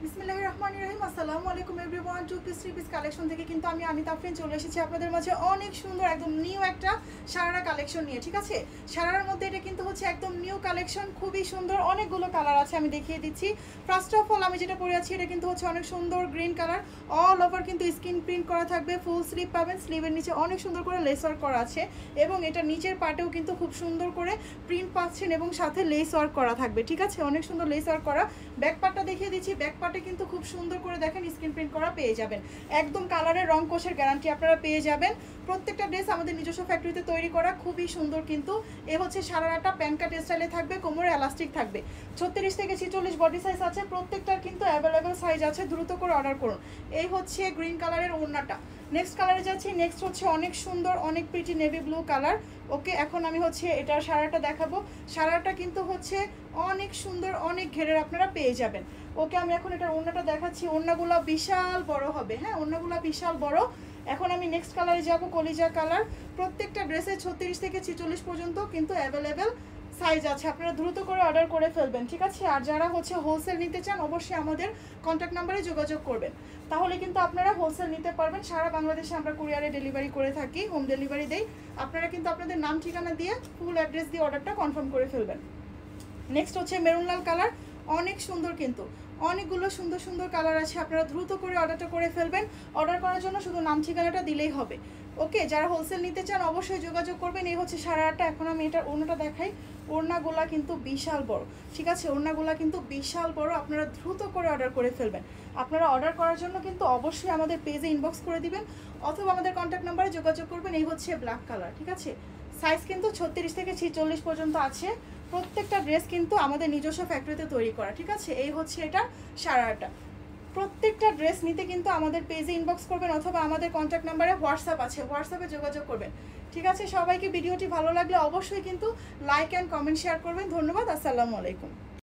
বিসমিল্লাহির রহমানির রহিম। আসসালামু আলাইকুম everyone. Two piece three piece collection থেকে কিন্তু আমি আনিতা আফরিন চলে এসেছি আপনাদের মাঝে অনেক সুন্দর একদম নিউ একটা সারারা কালেকশন নিয়ে। ঠিক আছে, সারারার মধ্যে এটা কিন্তু হচ্ছে একদম নিউ কালেকশন, খুবই সুন্দর, অনেকগুলো কালার আছে, আমি দেখিয়ে দিচ্ছি। ফার্স্ট অফ অল আমি যেটা পরে আছি এটা কিন্তু হচ্ছে অনেক সুন্দর গ্রিন কালার, অল ওভার কিন্তু স্ক্রিন প্রিন্ট করা থাকবে, ফুল স্লিভ পাবেন, স্লিভের নিচে অনেক সুন্দর করে লেস ওয়ার্ক করা আছে এবং এটা নিচের পার্টেও কিন্তু খুব সুন্দর করে প্রিন্ট পাচ্ছেন এবং সাথে লেস ওয়ার্ক করা থাকবে। ঠিক আছে, অনেক সুন্দর লেস ওয়ার্ক করা। ব্যাক পার্টটা দেখিয়ে দিচ্ছি, ব্যাক পার্টে কিন্তু খুব সুন্দর করে দেখেন স্ক্রিন প্রিন্ট করা পেয়ে যাবেন, একদম কালারের রং কোষের গ্যারান্টি আপনারা পেয়ে যাবেন। প্রত্যেকটা ড্রেস আমাদের নিজস্ব ফ্যাক্টরিতে তৈরি করা, খুবই সুন্দর। কিন্তু এ হচ্ছে সারারাটা প্যান্টকাট স্টাইলে থাকবে, কোমরে এলাস্টিক থাকবে, 36 থেকে 46 বডি সাইজ আছে, প্রত্যেকটার কিন্তু অ্যাভেলেবেল সাইজ আছে, দ্রুত করে অর্ডার করুন। এই হচ্ছে গ্রিন কালারের ওড়নাটা। নেক্সট কালারে যাচ্ছি, নেক্সট হচ্ছে অনেক সুন্দর অনেক প্রিটি নেভি ব্লু কালার। ওকে, এখন আমি হচ্ছে এটার সারাটা দেখাবো। সারাটা কিন্তু হচ্ছে অনেক সুন্দর, অনেক ঘেরের আপনারা পেয়ে যাবেন। ওকে, আমি এখন এটার ওড়নাটা দেখাচ্ছি। ওড়নাগুলো বিশাল বড় হবে, হ্যাঁ ওড়নাগুলো বিশাল বড়। এখন আমি নেক্সট কালারে যাব, কলিজা কালার। প্রত্যেকটা ড্রেসে 36 থেকে 46 পর্যন্ত কিন্তু অ্যাভেলেবেল সাইজ আছে, আপনারা দ্রুত করে অর্ডার করে ফেলবেন। ঠিক আছে, আর যারা হচ্ছে হোলসেল নিতে চান অবশ্যই আমাদের কন্ট্যাক্ট নাম্বারে যোগাযোগ করবেন, তাহলে কিন্তু আপনারা হোলসেল নিতে পারবেন। সারা বাংলাদেশে আমরা কুরিয়ারে ডেলিভারি করে থাকি, হোম ডেলিভারি দেই। আপনারা কিন্তু আপনাদের নাম ঠিকানা দিয়ে ফুল অ্যাড্রেস দিয়ে অর্ডারটা কনফার্ম করে ফেলবেন। নেক্সট হচ্ছে মেরুন লাল কালার, অনেক সুন্দর, কিন্তু অনেকগুলো সুন্দর সুন্দর কালার আছে, আপনারা দ্রুত করে অর্ডারটা করে ফেলবেন। অর্ডার করার জন্য শুধু নাম ঠিকানাটা দিলেই হবে। ওকে, যারা হোলসেল নিতে চান অবশ্যই যোগাযোগ করবেন। এই হচ্ছে সারাটা। এখন আমি এটার ওড়নাটা দেখাই। ওড়নাগুলা কিন্তু বিশাল বড়, ঠিক আছে, ওড়নাগুলা কিন্তু বিশাল বড়, আপনারা দ্রুত করে অর্ডার করে ফেলবেন। আপনারা অর্ডার করার জন্য কিন্তু অবশ্যই আমাদের পেজে ইনবক্স করে দিবেন অথবা আমাদের কন্ট্যাক্ট নাম্বারে যোগাযোগ করবেন। এই হচ্ছে ব্ল্যাক কালার, ঠিক আছে, সাইজ কিন্তু 36 থেকে 46 পর্যন্ত আছে। প্রত্যেকটা ড্রেস কিন্তু আমাদের নিজস্ব ফ্যাক্টরিতে তৈরি করা। ঠিক আছে, এই হচ্ছে এটা সারাটা। প্রত্যেকটা ড্রেস নিতে কিন্তু আমাদের পেজে ইনবক্স করবেন অথবা আমাদের কন্ট্যাক্ট নাম্বারে হোয়াটসঅ্যাপ আছে, হোয়াটসঅ্যাপে যোগাযোগ করবেন। ঠিক আছে, সবাইকে ভিডিওটি ভালো লাগলে অবশ্যই কিন্তু লাইক অ্যান্ড কমেন্ট শেয়ার করবেন। ধন্যবাদ, আসসালামু আলাইকুম।